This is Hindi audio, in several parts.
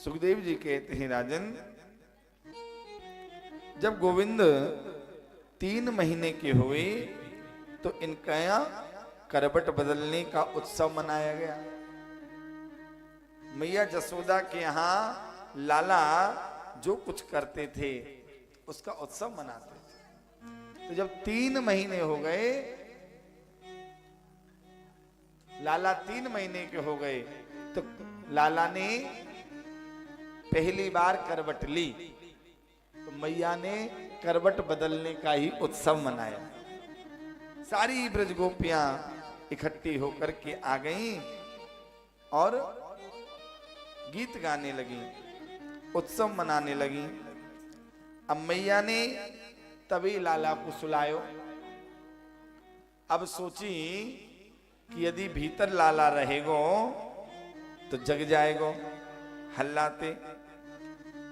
सुखदेव जी कहते हैं राजन, जब गोविंद 3 महीने के हुए तो इनका यहाँ करवट बदलने का उत्सव मनाया गया। मैया जसोदा के यहाँ लाला जो कुछ करते थे उसका उत्सव मनाते थे। तो जब 3 महीने हो गए, लाला 3 महीने के हो गए, तो लाला ने पहली बार करवट ली, तो मैया ने करवट बदलने का ही उत्सव मनाया। सारी ब्रज गोपियां इकट्ठी होकर के आ गईं और गीत गाने लगी, उत्सव मनाने लगी। अब मैया ने तभी लाला को सुलायो। अब सोची कि यदि भीतर लाला रहेगो तो जग जाएगो हल्लाते।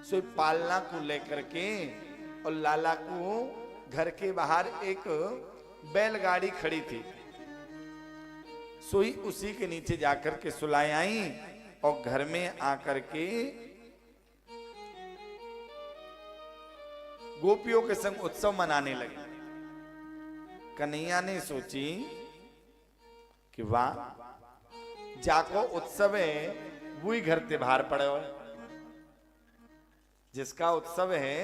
सो पालना को लेकर के और लाला को घर के बाहर एक बैलगाड़ी खड़ी थी, सोई उसी के नीचे जाकर के सुलाए आई और घर में आकर के गोपियों के संग उत्सव मनाने लगे। कन्हैया ने सोची कि वाह, जाको उत्सव है वही घर से बाहर पड़े हो, जिसका उत्सव है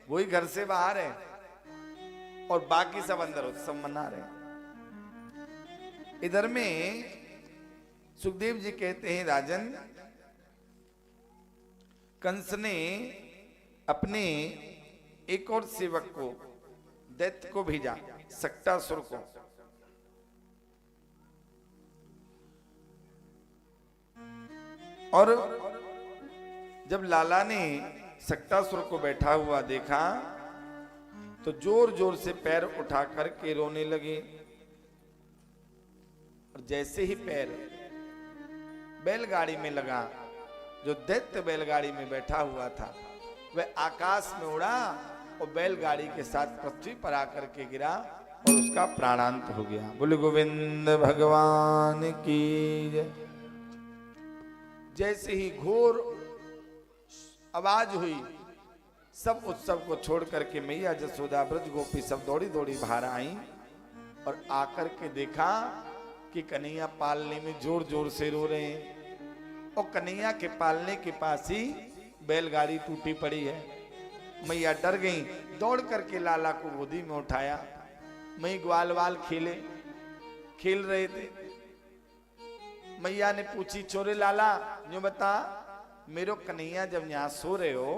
वही घर से बाहर है और बाकी सब अंदर उत्सव मना रहे। इधर में सुखदेव जी कहते हैं राजन, कंस ने अपने एक और सेवक को, दैत्य को भेजा, सक्टासुर को। और जब लाला ने सक्टासुर को बैठा हुआ देखा तो जोर जोर से पैर उठा करके रोने लगे। और जैसे ही पैर बैलगाड़ी में लगा, जो दैत्य बैलगाड़ी में बैठा हुआ था वह आकाश में उड़ा और बैलगाड़ी के साथ पृथ्वी पर आकर के गिरा और उसका प्राणांत हो गया। बोले गोविंद भगवान की जय। जैसे ही घोर आवाज हुई, सब उत्सव को छोड़ करके मैया जसोदा ब्रज गोपी सब दौड़ी दौड़ी बाहर आई और आकर के देखा कि कन्हैया पालने में जोर जोर से रो रहे हैं और कन्हैया के पालने के पास ही बैलगाड़ी टूटी पड़ी है। मैया डर गई, दौड़ करके लाला को गोदी में उठाया। मैं ग्वाल वाल खेल रहे थे। मैया ने पूछी, छोरे लाला यूं बता, मेरो कन्हैया जब यहां सो रहे हो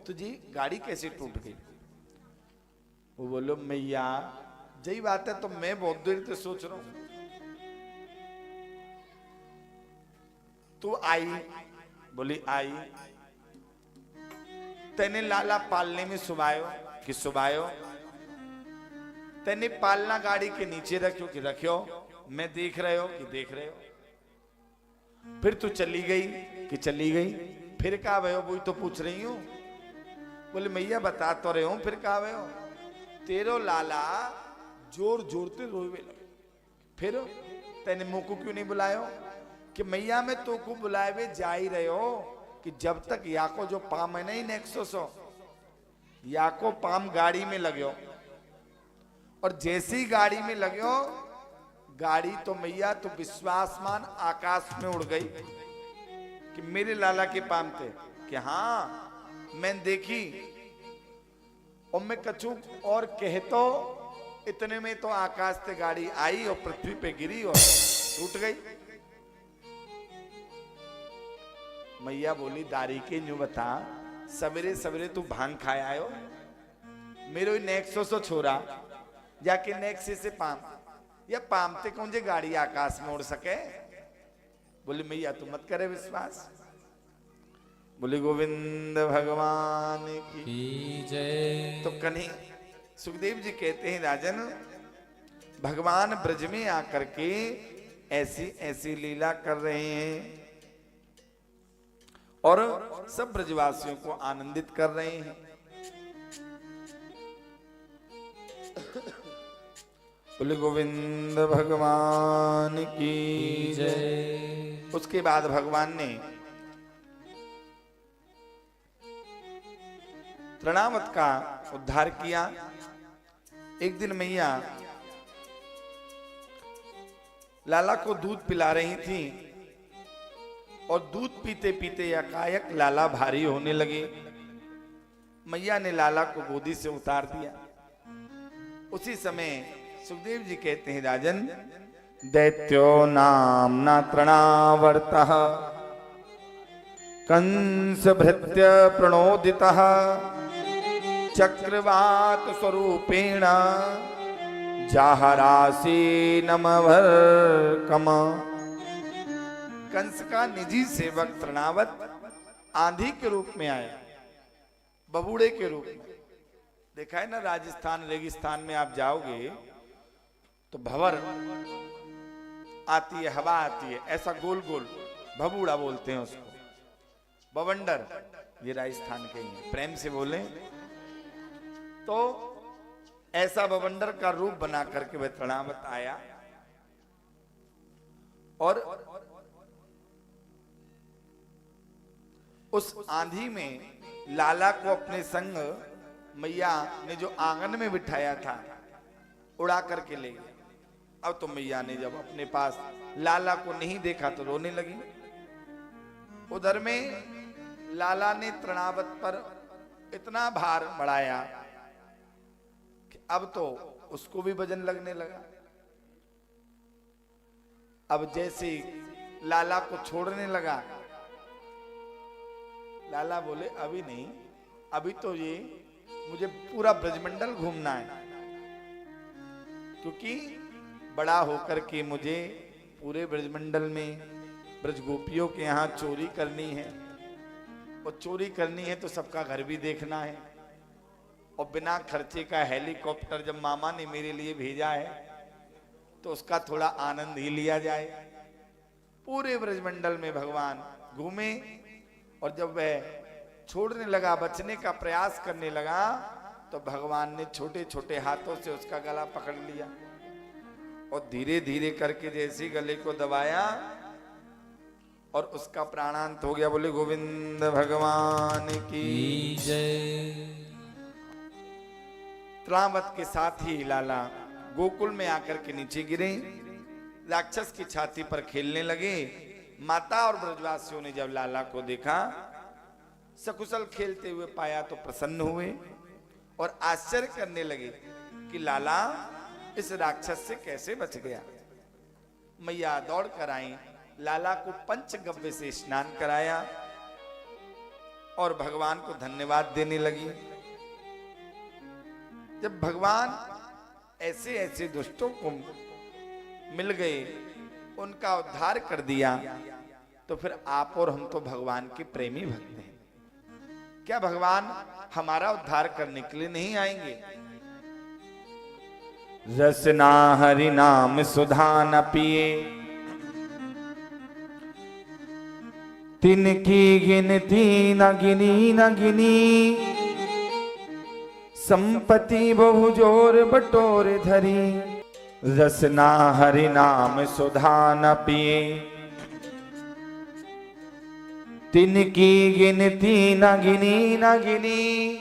तो जी गाड़ी कैसे टूट गई? वो बोलो मैया यही बात है, तो मैं बहुत देर से सोच रहा हूं। तू आई? बोली आई। तेने लाला पालने में सुबायो कि सुबायो? तेने पालना गाड़ी के नीचे रखियो कि रखियो? मैं देख रहे हो कि देख रहे हो? फिर तू चली गई कि चली गई? फिर कहा भयो? वही तो पूछ रही हूं। बोले मैया बता तो रहे हो, फिर कहा भयो? तेरो लाला जोर जोर से रोवे लगे। फिर तेने मुंह को क्यों नहीं बुलायो? कि मैया मैं तो को बुलाए हुए जा ही रहे हो कि जब तक याको जो पाम है नहीं नेक्सोसो, याको पाम गाड़ी में लग्यो और जैसे ही गाड़ी में लग्यो, गाड़ी तो मैया तो विश्वासमान आकाश में उड़ गई कि मेरे लाला के पाम थे। कि हाँ मैं देखी और मैं कछू और कहतो इतने में तो आकाश से गाड़ी आई और पृथ्वी पे गिरी और टूट गई। मैया बोली दारी के न्यू बता, सवेरे सवेरे तू भांग खाया आयो? मेरो नेक्सो सो छोरा जाके नेक्से से पाम या पामते कौन जे गाड़ी आकाश में उड़ सके? बोले मैया तू मत करे विश्वास। बोले गोविंद भगवान की जय। तो कन्हैया सुखदेव जी कहते हैं राजन, भगवान ब्रज में आकर के ऐसी ऐसी लीला कर रहे हैं और सब ब्रजवासियों को आनंदित कर रहे हैं। बोले गोविंद भगवान की जय। उसके बाद भगवान ने तृणावत का उद्धार किया। एक दिन मैया लाला को दूध पिला रही थी और दूध पीते पीते एकाएक लाला भारी होने लगे। मैया ने लाला को गोदी से उतार दिया। उसी समय सुखदेव जी कहते हैं, राजन, दैत्यो नाम्ना तृणावर्तः कंस भृत्य प्रणोदितः चक्रवात स्वरूपेण जाहरासी नमवर्कम। कंस का निजी सेवक तृणावत आंधी के रूप में आया, बबूड़े के रूप में। देखा है ना, राजस्थान रेगिस्तान में आप जाओगे तो भंवर आती है, हवा आती है, ऐसा गोल गोल भबूड़ा बोलते हैं उसको, बवंडर। ये राजस्थान के ही है, प्रेम से बोले तो ऐसा बवंडर का रूप बना करके वह तृणावत आया और उस आंधी में लाला को अपने संग मैया ने जो आंगन में बिठाया था उड़ा करके ले गए। अब तो मैया ने जब अपने पास लाला को नहीं देखा तो रोने लगी। उधर में लाला ने तृणावत पर इतना भार बढ़ाया कि अब तो उसको भी वजन लगने लगा। अब जैसे लाला को छोड़ने लगा, लाला बोले अभी नहीं, अभी तो ये मुझे पूरा ब्रजमंडल घूमना है, क्योंकि बड़ा होकर के मुझे पूरे ब्रजमंडल में ब्रजगोपियों के यहाँ चोरी करनी है, और चोरी करनी है तो सबका घर भी देखना है, और बिना खर्चे का हेलीकॉप्टर जब मामा ने मेरे लिए भेजा है तो उसका थोड़ा आनंद ही लिया जाए। पूरे ब्रजमंडल में भगवान घूमे, और जब वह छोड़ने लगा, बचने का प्रयास करने लगा, तो भगवान ने छोटे छोटे हाथों से उसका गला पकड़ लिया और धीरे धीरे करके जैसे गले को दबाया और उसका प्राणांत हो गया। बोले गोविंद भगवान की जय। तृणावत के साथ ही लाला गोकुल में आकर के नीचे गिरे, राक्षस की छाती पर खेलने लगे। माता और ब्रजवासियों ने जब लाला को देखा, सकुशल खेलते हुए पाया तो प्रसन्न हुए और आश्चर्य करने लगे कि लाला इस राक्षस से कैसे बच गया। मैया दौड़ कर आई, लाला को पंचगव्य से स्नान कराया और भगवान को धन्यवाद देने लगी। जब भगवान ऐसे ऐसे दुष्टों को मिल गए, उनका उद्धार कर दिया, तो फिर आप और हम तो भगवान के प्रेमी भक्त हैं। क्या भगवान हमारा उद्धार करने के लिए नहीं आएंगे? रसना हरि नाम सुधा न पिए, तिनकी गिनती न गिनी न गिनी, संपत्ति बहु जोर बटोर धरी। रसना हरि नाम सुधा न पिए, तिनकी गिनती न गिनी न गिनी।